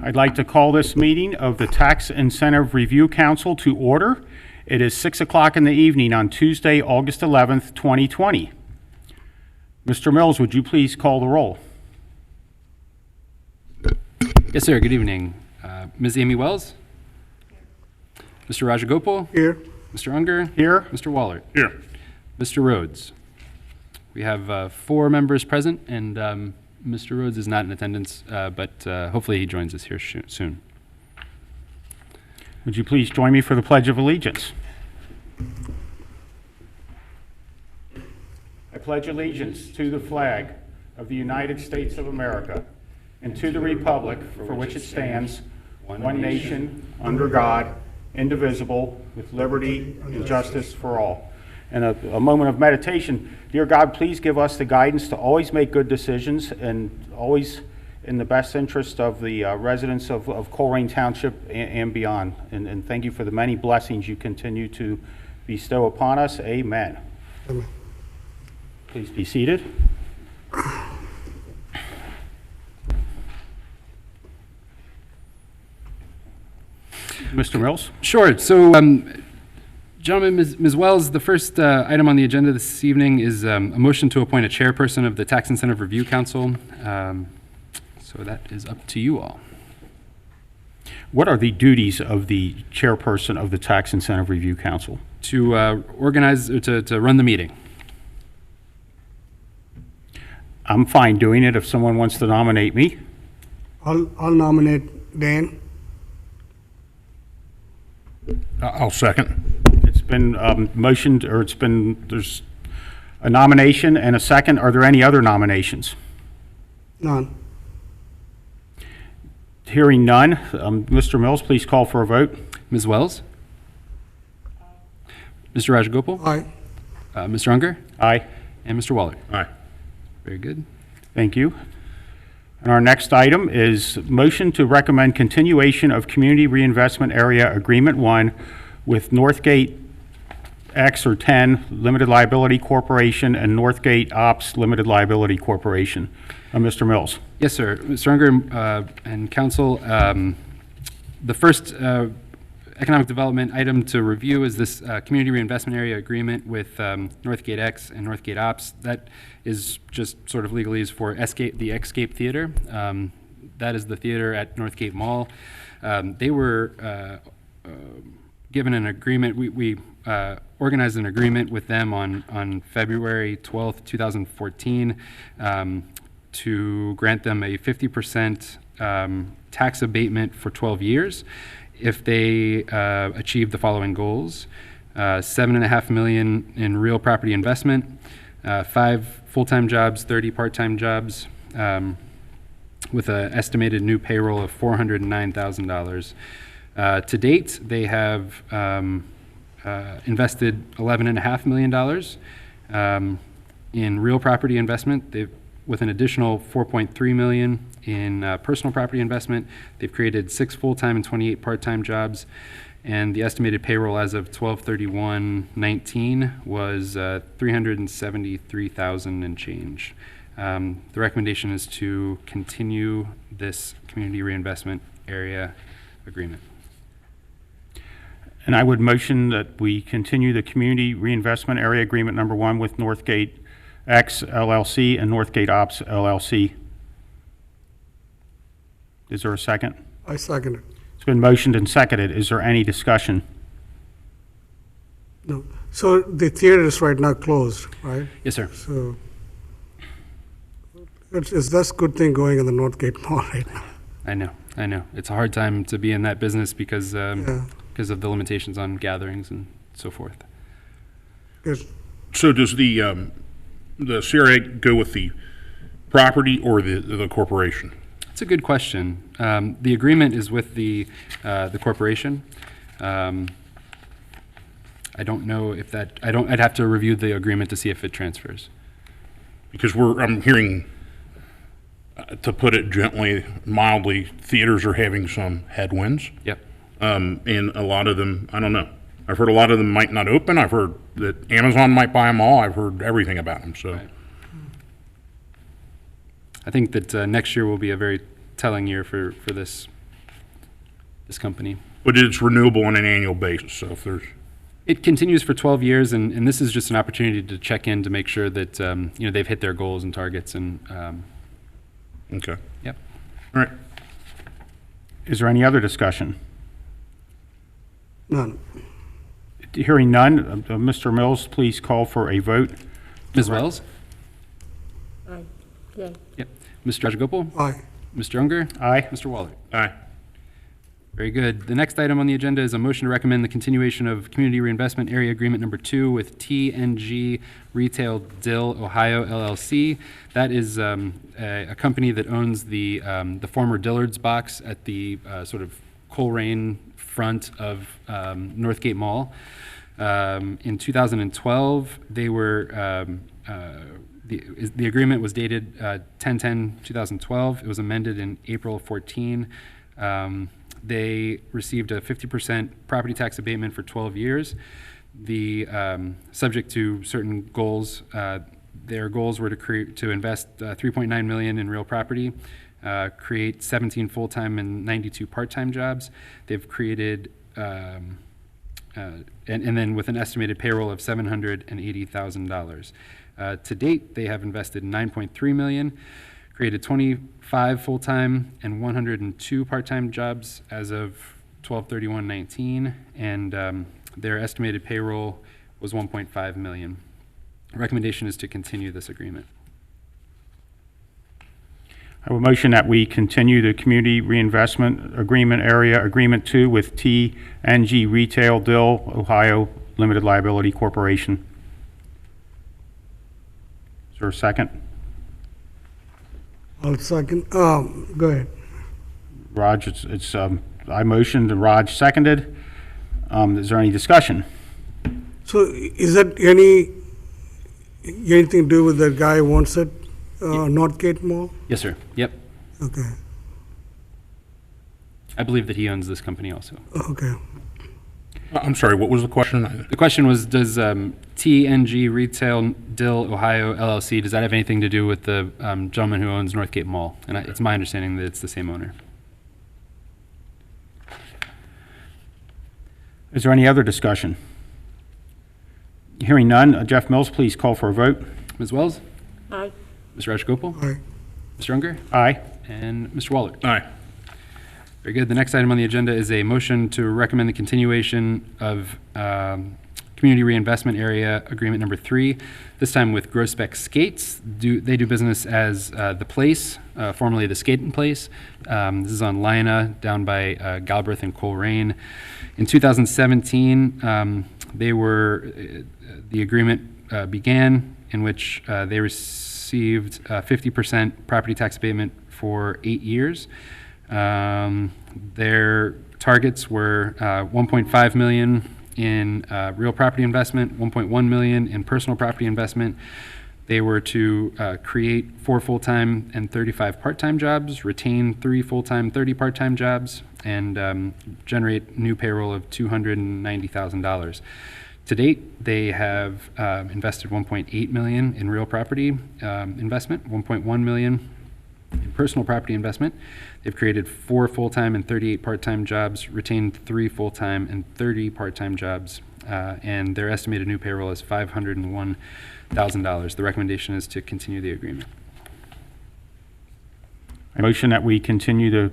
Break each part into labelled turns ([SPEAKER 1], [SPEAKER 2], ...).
[SPEAKER 1] I'd like to call this meeting of the Tax Incentive Review Council to order. It is 6 o'clock in the evening on Tuesday, August 11th, 2020. Mr. Mills, would you please call the roll?
[SPEAKER 2] Yes, sir. Good evening. Ms. Amy Wells? Mr. Rajagopal?
[SPEAKER 3] Here.
[SPEAKER 2] Mr. Unger?
[SPEAKER 1] Here.
[SPEAKER 2] Mr. Wallert?
[SPEAKER 4] Here.
[SPEAKER 2] Mr. Rhodes? We have 4 members present, and Mr. Rhodes is not in attendance, but hopefully he joins us here soon.
[SPEAKER 1] Would you please join me for the Pledge of Allegiance? I pledge allegiance to the flag of the United States of America and to the republic for which it stands, one nation, under God, indivisible, with liberty and justice for all. And a moment of meditation. Dear God, please give us the guidance to always make good decisions and always in the best interest of the residents of Colerain Township and beyond. And thank you for the many blessings you continue to bestow upon us. Amen.
[SPEAKER 3] Amen.
[SPEAKER 1] Please be seated. Mr. Mills?
[SPEAKER 2] Sure. So, gentlemen, Ms. Wells, the first item on the agenda this evening is a motion to appoint a chairperson of the Tax Incentive Review Council. So that is up to you all.
[SPEAKER 1] What are the duties of the chairperson of the Tax Incentive Review Council?
[SPEAKER 2] To organize, or to run the meeting.
[SPEAKER 1] I'm fine doing it if someone wants to nominate me.
[SPEAKER 3] I'll nominate Dan.
[SPEAKER 4] I'll second.
[SPEAKER 1] It's been motioned, or there's a nomination and a second. Are there any other nominations?
[SPEAKER 3] None.
[SPEAKER 1] Hearing none, Mr. Mills, please call for a vote.
[SPEAKER 2] Ms. Wells? Mr. Rajagopal?
[SPEAKER 3] Aye.
[SPEAKER 2] Mr. Unger?
[SPEAKER 1] Aye.
[SPEAKER 2] And Mr. Wallert?
[SPEAKER 4] Aye.
[SPEAKER 2] Very good.
[SPEAKER 1] Thank you. And our next item is motion to recommend continuation of Community Reinvestment Area Agreement 1 with Northgate X or 10 Limited Liability Corporation and Northgate Ops Limited Liability Corporation. Mr. Mills.
[SPEAKER 2] Yes, sir. Mr. Unger and Council, the first economic development item to review is this Community Reinvestment Area Agreement with Northgate X and Northgate Ops. That is just sort of legalese for the Escape Theater. That is the theater at Northgate Mall. They were given an agreement. We organized an agreement with them on February 12th, 2014 to grant them a 50% tax abatement for 12 years if they achieve the following goals: $7.5 million in real property investment, 5 full-time jobs, 30 part-time jobs, with an estimated new payroll of $409,000. To date, they have invested $11.5 million in real property investment. With an additional $4.3 million in personal property investment. They've created 6 full-time and 28 part-time jobs, and the estimated payroll as of 12/31/19 was $373,000 and change. The recommendation is to continue this Community Reinvestment Area Agreement.
[SPEAKER 1] And I would motion that we continue the Community Reinvestment Area Agreement number 1 with Northgate X LLC and Northgate Ops LLC. Is there a second?
[SPEAKER 3] I second it.
[SPEAKER 1] It's been motioned and seconded. Is there any discussion?
[SPEAKER 3] No. So the theater is right now closed, right?
[SPEAKER 2] Yes, sir.
[SPEAKER 3] So that's a good thing going in the Northgate Mall right now.
[SPEAKER 2] I know. It's a hard time to be in that business because
[SPEAKER 3] Yeah.
[SPEAKER 2] because of the limitations on gatherings and so forth.
[SPEAKER 3] Good.
[SPEAKER 4] So does the CRA go with the property or the corporation?
[SPEAKER 2] It's a good question. The agreement is with the corporation. I don't know if that. I'd have to review the agreement to see if it transfers.
[SPEAKER 4] Because I'm hearing, to put it gently, mildly, theaters are having some headwinds.
[SPEAKER 2] Yep.
[SPEAKER 4] And a lot of them, I don't know. I've heard a lot of them might not open. I've heard that Amazon might buy them all. I've heard everything about them. So,
[SPEAKER 2] Right. I think that next year will be a very telling year for this this company.
[SPEAKER 4] But it's renewable on an annual basis, so if there's,
[SPEAKER 2] It continues for 12 years, and this is just an opportunity to check in to make sure that they've hit their goals and targets. And
[SPEAKER 4] okay.
[SPEAKER 2] yep.
[SPEAKER 4] All right.
[SPEAKER 1] Is there any other discussion?
[SPEAKER 3] None.
[SPEAKER 1] Hearing none, Mr. Mills, please call for a vote.
[SPEAKER 2] Ms. Wells?
[SPEAKER 5] Aye. Yay.
[SPEAKER 2] Yep. Mr. Rajagopal?
[SPEAKER 3] Aye.
[SPEAKER 2] Mr. Unger?
[SPEAKER 1] Aye.
[SPEAKER 2] Mr. Waller?
[SPEAKER 4] Aye.
[SPEAKER 2] Very good. The next item on the agenda is a motion to recommend the continuation of Community Reinvestment Area Agreement Number 2 with TNG Retail Dill Ohio LLC. That is a company that owns the former Dillard's box at the sort of Colerain front of Northgate Mall. In 2012, they were the agreement was dated 10/10/2012. It was amended in April of 14. They received a 50% property tax abatement for 12 years. The subject to certain goals, their goals were to invest $3.9 million in real property, create 17 full-time and 92 part-time jobs. They've created, and then with an estimated payroll of $780,000. To date, they have invested $9.3 million, created 25 full-time and 102 part-time jobs as of 12/31/19, and their estimated payroll was $1.5 million. Recommendation is to continue this agreement.
[SPEAKER 1] I have a motion that we continue the Community Reinvestment Agreement Area Agreement 2 with TNG Retail Dill Ohio Limited Liability Corporation. Is there a second?
[SPEAKER 3] I'll second. Go ahead.
[SPEAKER 1] Raj, I motioned and Raj seconded. Is there any discussion?
[SPEAKER 3] So is that anything to do with the guy who wants it, Northgate Mall?
[SPEAKER 2] Yes, sir. Yep.
[SPEAKER 3] Okay,
[SPEAKER 2] I believe that he owns this company also.
[SPEAKER 3] okay.
[SPEAKER 4] I'm sorry, what was the question?
[SPEAKER 2] The question was, does TNG Retail Dill Ohio LLC, does that have anything to do with the gentleman who owns Northgate Mall? And it's my understanding that it's the same owner.
[SPEAKER 1] Is there any other discussion? Hearing none, Jeff Mills, please call for a vote.
[SPEAKER 2] Ms. Wells?
[SPEAKER 5] Aye.
[SPEAKER 2] Mr. Rajagopal?
[SPEAKER 3] Aye.
[SPEAKER 2] Mr. Unger?
[SPEAKER 1] Aye.
[SPEAKER 2] And Mr. Waller?
[SPEAKER 4] Aye.
[SPEAKER 2] Very good. The next item on the agenda is a motion to recommend the continuation of Community Reinvestment Area Agreement Number 3, this time with Grospec Skates. They do business as The Place, formerly the Skating Place. This is on Lina, down by Galbraith and Colerain. In 2017, the agreement began in which they received 50% property tax abatement for 8 years. Their targets were 1.5 million in real property investment, 1.1 million in personal property investment. They were to create 4 full-time and 35 part-time jobs, retain 3 full-time, 30 part-time jobs, and generate new payroll of $290,000. To date, they have invested 1.8 million in real property investment, 1.1 million in personal property investment. They've created 4 full-time and 38 part-time jobs, retained 3 full-time and 30 part-time jobs, and their estimated new payroll is $501,000. The recommendation is to continue the agreement.
[SPEAKER 1] A motion that we continue the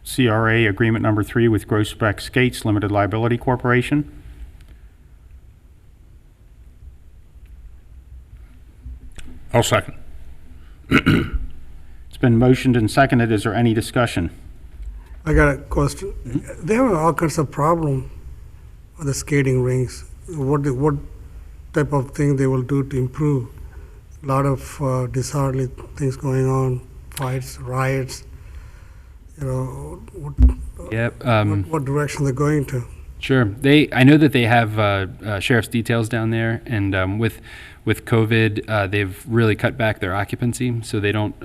[SPEAKER 1] CRA Agreement Number 3 with Grospec Skates Limited Liability Corporation.
[SPEAKER 4] I'll second.
[SPEAKER 1] It's been motioned and seconded. Is there any discussion?
[SPEAKER 3] I got a question. They have all kinds of problem with the skating rinks. What type of thing they will do to improve? A lot of disorderly things going on, fights, riots. You know,
[SPEAKER 2] Yep.
[SPEAKER 3] what direction they're going to?
[SPEAKER 2] Sure. I know that they have sheriff's details down there, and with COVID, they've really cut back their occupancy, so they don't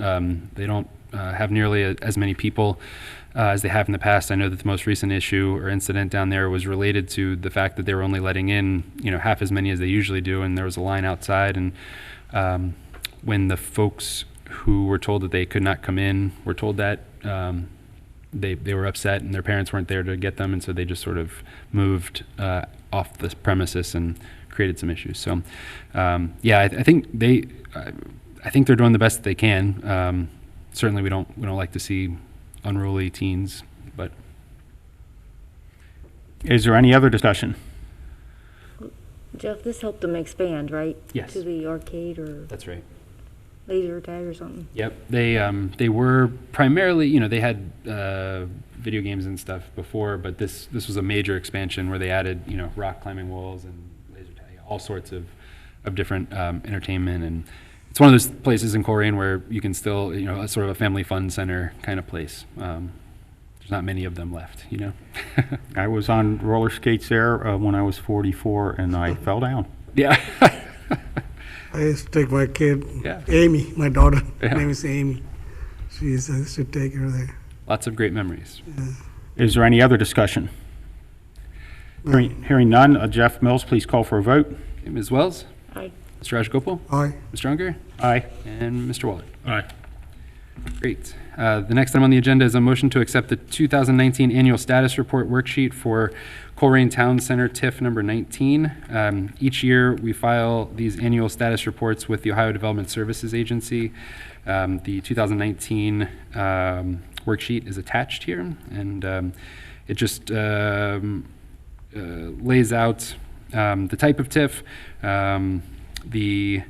[SPEAKER 2] have nearly as many people as they have in the past. I know that the most recent issue or incident down there was related to the fact that they were only letting in, half as many as they usually do, and there was a line outside. And when the folks who were told that they could not come in were told that, they were upset and their parents weren't there to get them, and so they just sort of moved off the premises and created some issues. So, yeah, I think I think they're doing the best they can. Certainly, we don't like to see unruly teens, but
[SPEAKER 1] Is there any other discussion?
[SPEAKER 5] Jeff, this helped them expand, right?
[SPEAKER 2] Yes.
[SPEAKER 5] To the arcade or
[SPEAKER 2] that's right.
[SPEAKER 5] laser tag or something.
[SPEAKER 2] Yep, they were primarily, they had video games and stuff before, but this was a major expansion where they added, rock climbing walls and laser tag, all sorts of different entertainment, and it's one of those places in Colerain where you can still, a sort of a family fun center kind of place. There's not many of them left,
[SPEAKER 1] I was on roller skates there when I was 44, and I fell down.
[SPEAKER 2] Yeah.
[SPEAKER 3] I used to take my kid,
[SPEAKER 2] Yeah.
[SPEAKER 3] Amy, my daughter,
[SPEAKER 2] Yeah.
[SPEAKER 3] her name is Amy. I used to take her there.
[SPEAKER 2] Lots of great memories.
[SPEAKER 1] Is there any other discussion? Hearing none, Jeff Mills, please call for a vote.
[SPEAKER 2] Okay, Ms. Wells,
[SPEAKER 5] Aye.
[SPEAKER 2] Mr. Rajagopal,
[SPEAKER 3] Aye.
[SPEAKER 2] Mr. Unger,
[SPEAKER 1] Aye.
[SPEAKER 2] and Mr. Waller.
[SPEAKER 4] Aye.
[SPEAKER 2] Great. The next item on the agenda is a motion to accept the 2019 Annual Status Report Worksheet for Colerain Town Center TIF number 19. Each year, we file these annual status reports with the Ohio Development Services Agency. The 2019 worksheet is attached here, and it just lays out the type of TIF, the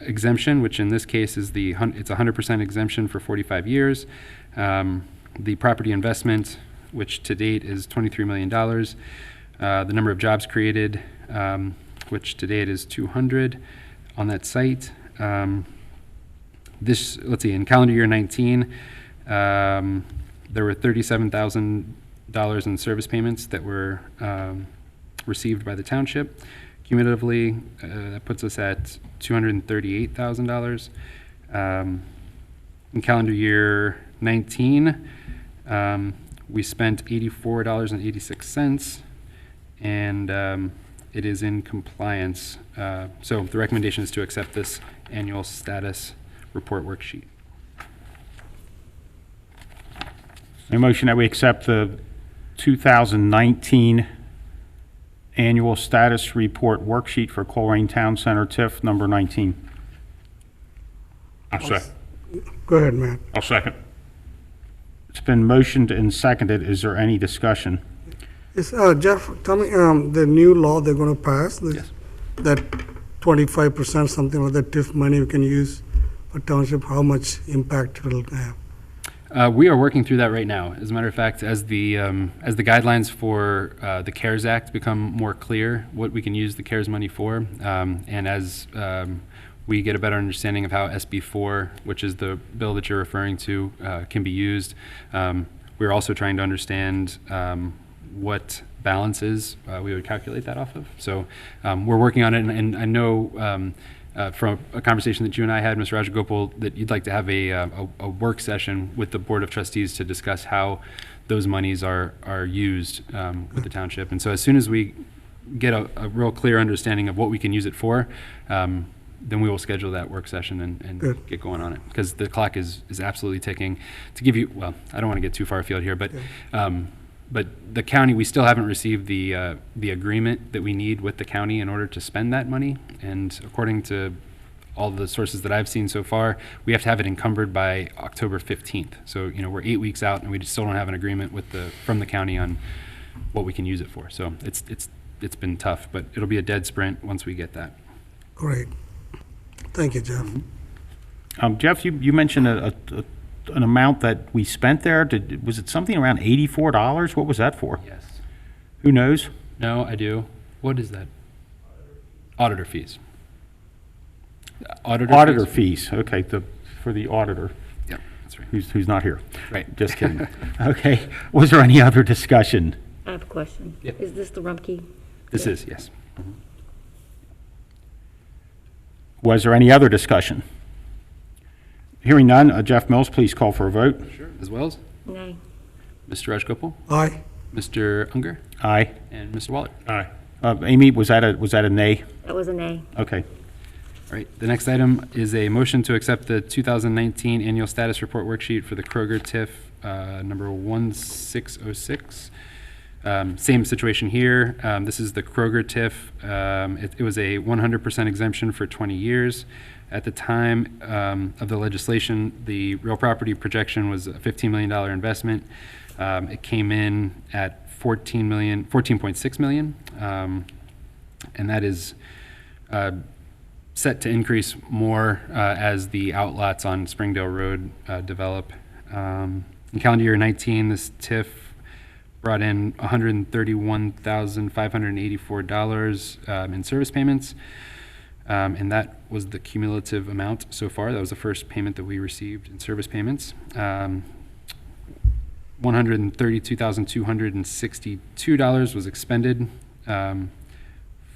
[SPEAKER 2] exemption, which in this case is it's 100% exemption for 45 years. The property investment, which to date is $23 million. The number of jobs created, which to date is 200 on that site. Let's see, in calendar year 19, there were $37,000 in service payments that were received by the township. Cumulatively, that puts us at $238,000. In calendar year 19, we spent $84.86, and it is in compliance. So the recommendation is to accept this annual status report worksheet.
[SPEAKER 1] A motion that we accept the 2019 Annual Status Report Worksheet for Colerain Town Center TIF number 19.
[SPEAKER 4] I'll second.
[SPEAKER 3] Go ahead, Matt.
[SPEAKER 4] I'll second.
[SPEAKER 1] It's been motioned and seconded. Is there any discussion?
[SPEAKER 3] Jeff, tell me, the new law they're going to pass,
[SPEAKER 2] Yes.
[SPEAKER 3] that 25%, something like that, TIF money we can use for township, how much impact it will have?
[SPEAKER 2] We are working through that right now. As a matter of fact, as the guidelines for the CARES Act become more clear, what we can use the CARES money for, and as we get a better understanding of how SB4, which is the bill that you're referring to, can be used, we're also trying to understand what balances we would calculate that off of. So we're working on it, and I know from a conversation that you and I had, Mr. Rajagopal, that you'd like to have a work session with the Board of Trustees to discuss how those monies are used with the township. And so as soon as we get a real clear understanding of what we can use it for, then we will schedule that work session and
[SPEAKER 3] Good.
[SPEAKER 2] get going on it. Because the clock is absolutely ticking. To give you, well, I don't want to get too far afield here, but the county, we still haven't received the agreement that we need with the county in order to spend that money. And according to all the sources that I've seen so far, we have to have it encumbered by October 15th. So, we're 8 weeks out and we still don't have an agreement from the county on what we can use it for. So it's been tough, but it'll be a dead sprint once we get that.
[SPEAKER 3] Great. Thank you, Jeff.
[SPEAKER 1] Jeff, you mentioned an amount that we spent there. Was it something around $84? What was that for?
[SPEAKER 2] Yes.
[SPEAKER 1] Who knows?
[SPEAKER 2] No, I do. What is that? Auditor fees.
[SPEAKER 1] Auditor fees. Okay, for the auditor,
[SPEAKER 2] Yeah, that's right.
[SPEAKER 1] who's not here.
[SPEAKER 2] Right.
[SPEAKER 1] Just kidding. Okay. Was there any other discussion?
[SPEAKER 5] I have a question.
[SPEAKER 2] Yep.
[SPEAKER 5] Is this the Rumpke?
[SPEAKER 2] This is, yes.
[SPEAKER 1] Was there any other discussion? Hearing none, Jeff Mills, please call for a vote.
[SPEAKER 2] Sure. As well as
[SPEAKER 5] Nay.
[SPEAKER 2] Mr. Rajagopal,
[SPEAKER 3] Aye.
[SPEAKER 2] Mr. Unger,
[SPEAKER 1] Aye.
[SPEAKER 2] and Mr. Waller.
[SPEAKER 4] Aye.
[SPEAKER 1] Amy, was that a nay?
[SPEAKER 5] That was a nay.
[SPEAKER 1] Okay.
[SPEAKER 2] All right, the next item is a motion to accept the 2019 Annual Status Report Worksheet for the Kroger TIF number 1606. Same situation here. This is the Kroger TIF. It was a 100% exemption for 20 years. At the time of the legislation, the real property projection was a $15 million investment. It came in at $14.6 million, and that is set to increase more as the outlots on Springdale Road develop. In calendar year 19, this TIF brought in $131,584 in service payments, and that was the cumulative amount so far. That was the first payment that we received in service payments. $132,262 was expended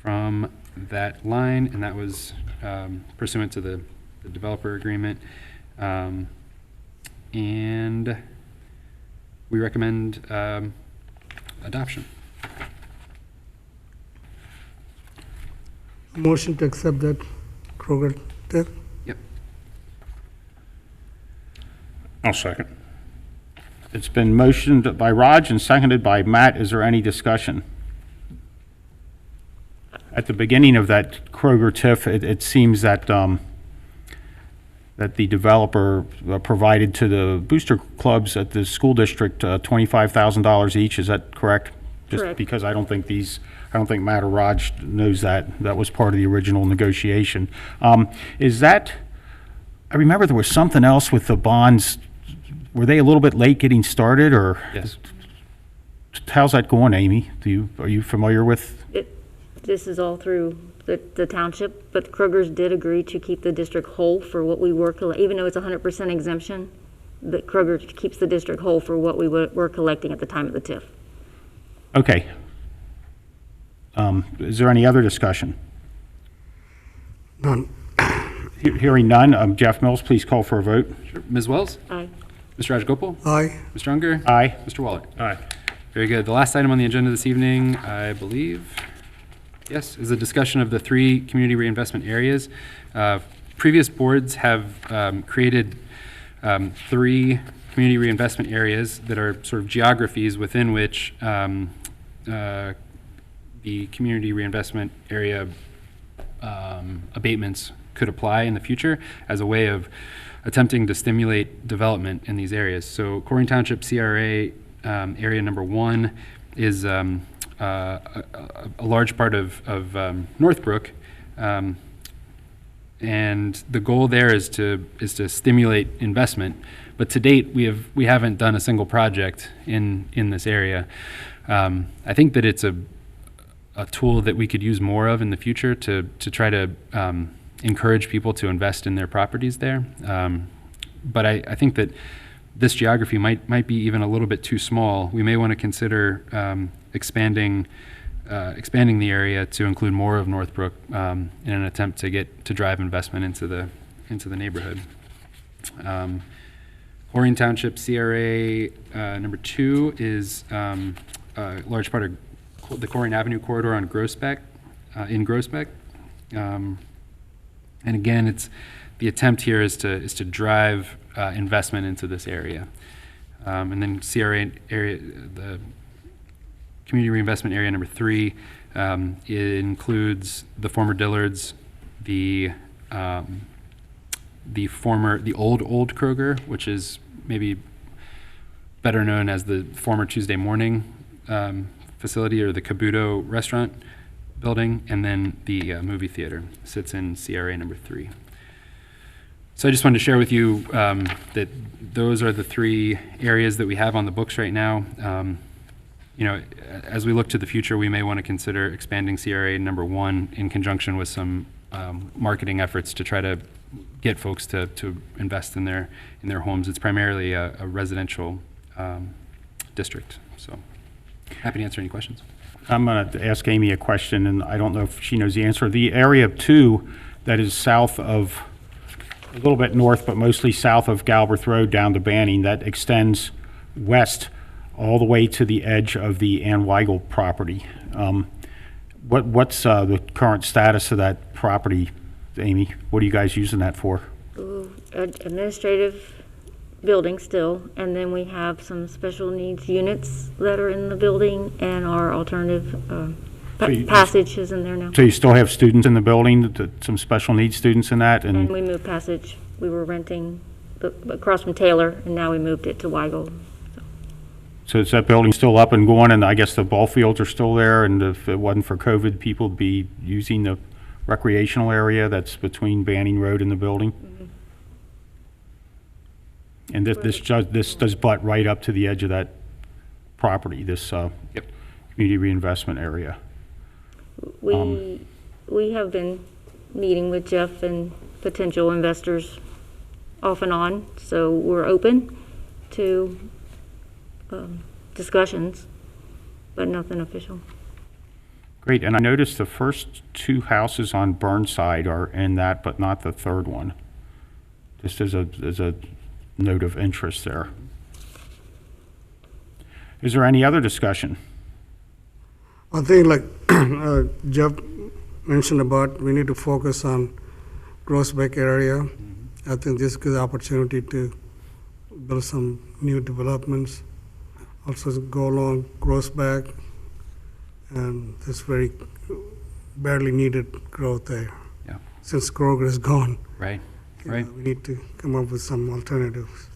[SPEAKER 2] from that line, and that was pursuant to the developer agreement. And we recommend adoption.
[SPEAKER 3] Motion to accept that Kroger TIF.
[SPEAKER 2] Yep.
[SPEAKER 4] I'll second.
[SPEAKER 1] It's been motioned by Raj and seconded by Matt. Is there any discussion? At the beginning of that Kroger TIF, it seems that that the developer provided to the booster clubs at the school district $25,000 each. Is that correct? Just
[SPEAKER 5] Correct.
[SPEAKER 1] because I don't think Matt or Raj knows that. That was part of the original negotiation. Is that, I remember there was something else with the bonds. Were they a little bit late getting started, or?
[SPEAKER 2] Yes.
[SPEAKER 1] How's that going, Amy? Are you familiar with?
[SPEAKER 5] This is all through the township, but Kroger's did agree to keep the district whole for what we were, even though it's 100% exemption, that Kroger keeps the district whole for what we were collecting at the time of the TIF.
[SPEAKER 1] Okay. Is there any other discussion?
[SPEAKER 3] None.
[SPEAKER 1] Hearing none, Jeff Mills, please call for a vote.
[SPEAKER 2] Sure. Ms. Wells?
[SPEAKER 5] Aye.
[SPEAKER 2] Mr. Rajagopal?
[SPEAKER 3] Aye.
[SPEAKER 2] Mr. Unger?
[SPEAKER 1] Aye.
[SPEAKER 2] Mr. Waller?
[SPEAKER 4] Aye.
[SPEAKER 2] Very good. The last item on the agenda this evening, I believe, yes, is a discussion of the 3 community reinvestment areas. Previous boards have created 3 community reinvestment areas that are sort of geographies within which the community reinvestment area abatements could apply in the future as a way of attempting to stimulate development in these areas. So Colerain Township CRA area number 1 is a large part of Northbrook, and the goal there is to stimulate investment. But to date, we haven't done a single project in this area. I think that it's a tool that we could use more of in the future to try to encourage people to invest in their properties there. But I think that this geography might be even a little bit too small. We may want to consider expanding the area to include more of Northbrook in an attempt to drive investment into the neighborhood. Colerain Township CRA number 2 is a large part of the Colerain Avenue corridor on Groesbeck, in Groesbeck. And again, the attempt here is to drive investment into this area. And then CRA area, the Community Reinvestment Area number 3, it includes the former Dillard's, the old Kroger, which is maybe better known as the former Tuesday Morning facility, or the Kabuto restaurant building, and then the movie theater sits in CRA number 3. So I just wanted to share with you that those are the 3 areas that we have on the books right now. As we look to the future, we may want to consider expanding CRA number 1 in conjunction with some marketing efforts to try to get folks to invest in their homes. It's primarily a residential district. So happy to answer any questions.
[SPEAKER 1] I'm going to ask Amy a question, and I don't know if she knows the answer. The area 2 that is south of, a little bit north, but mostly south of Galbraith Road down to Banning, that extends west all the way to the edge of the Ann Weigel property. What's the current status of that property Amy? What are you guys using that for?
[SPEAKER 5] Administrative building still, and then we have some special needs units that are in the building, and our alternative
[SPEAKER 1] So you-
[SPEAKER 5] passage is in there now.
[SPEAKER 1] So you still have students in the building, some special needs students in that?
[SPEAKER 5] And we moved passage. We were renting across from Taylor, and now we moved it to Weigel.
[SPEAKER 1] So is that building still up and going, and I guess the ball fields are still there, and if it wasn't for COVID, people would be using the recreational area that's between Banning Road and the building? And this does butt right up to the edge of that property, this community reinvestment area.
[SPEAKER 5] We have been meeting with Jeff and potential investors off and on, so we're open to discussions, but nothing official.
[SPEAKER 1] Great, and I noticed the first two houses on Burnside are in that, but not the third one. Just as a note of interest there. Is there any other discussion?
[SPEAKER 3] I think like Jeff mentioned about, we need to focus on Groesbeck area. I think this is a good opportunity to build some new developments. Also go along Groesbeck, and this very badly needed growth there.
[SPEAKER 2] Yeah.
[SPEAKER 3] Since Kroger is gone,
[SPEAKER 2] Right,
[SPEAKER 3] you
[SPEAKER 2] right.
[SPEAKER 3] know, we need to come up with some alternatives.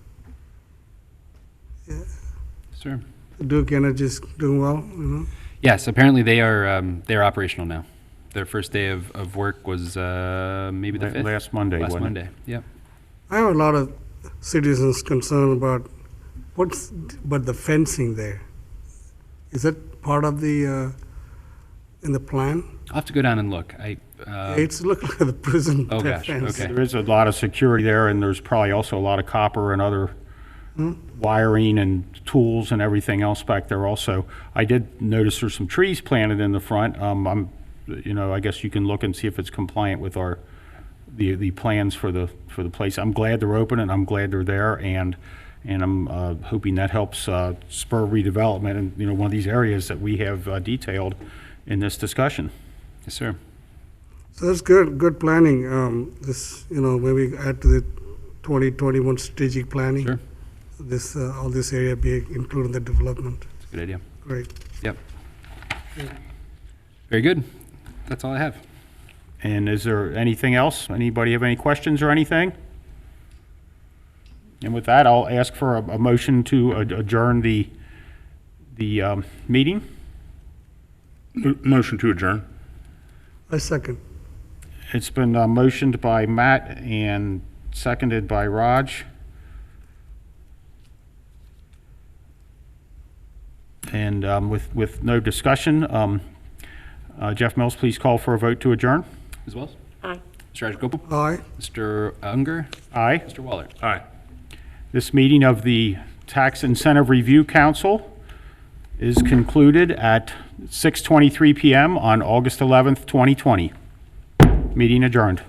[SPEAKER 2] Sure.
[SPEAKER 3] Duke Energy is doing well, you know.
[SPEAKER 2] Yes, apparently they're operational now. Their first day of work was maybe the 5th?
[SPEAKER 1] Last Monday,
[SPEAKER 2] Last
[SPEAKER 1] wasn't it?
[SPEAKER 2] Monday, yep.
[SPEAKER 3] I have a lot of citizens concerned about but the fencing there. Is that part of the in the plan?
[SPEAKER 2] I'll have to go down and look.
[SPEAKER 3] It's looking like the prison
[SPEAKER 2] Oh, gosh,
[SPEAKER 3] fence.
[SPEAKER 2] okay.
[SPEAKER 1] There is a lot of security there, and there's probably also a lot of copper and other wiring and tools and everything else back there also. I did notice there's some trees planted in the front. I guess you can look and see if it's compliant with the plans for the place. I'm glad they're open, and I'm glad they're there, and I'm hoping that helps spur redevelopment in one of these areas that we have detailed in this discussion.
[SPEAKER 2] Yes, sir.
[SPEAKER 3] So that's good planning. This maybe add to the 2021 strategic planning.
[SPEAKER 2] Sure.
[SPEAKER 3] This all this area be included in the development.
[SPEAKER 2] It's a good idea.
[SPEAKER 3] Great.
[SPEAKER 2] Yep. Very good. That's all I have.
[SPEAKER 1] And is there anything else? Anybody have any questions or anything? And with that, I'll ask for a motion to adjourn the meeting.
[SPEAKER 4] Motion to adjourn.
[SPEAKER 3] I second.
[SPEAKER 1] It's been motioned by Matt and seconded by Raj. And with no discussion, Jeff Mills, please call for a vote to adjourn.
[SPEAKER 2] Ms. Wells?
[SPEAKER 5] Aye.
[SPEAKER 2] Mr. Rajagopal?
[SPEAKER 3] Aye.
[SPEAKER 2] Mr. Unger?
[SPEAKER 1] Aye.
[SPEAKER 2] Mr. Waller?
[SPEAKER 4] Aye.
[SPEAKER 1] This meeting of the Tax Incentive Review Council is concluded at 6:23 PM on August 11th, 2020. Meeting adjourned.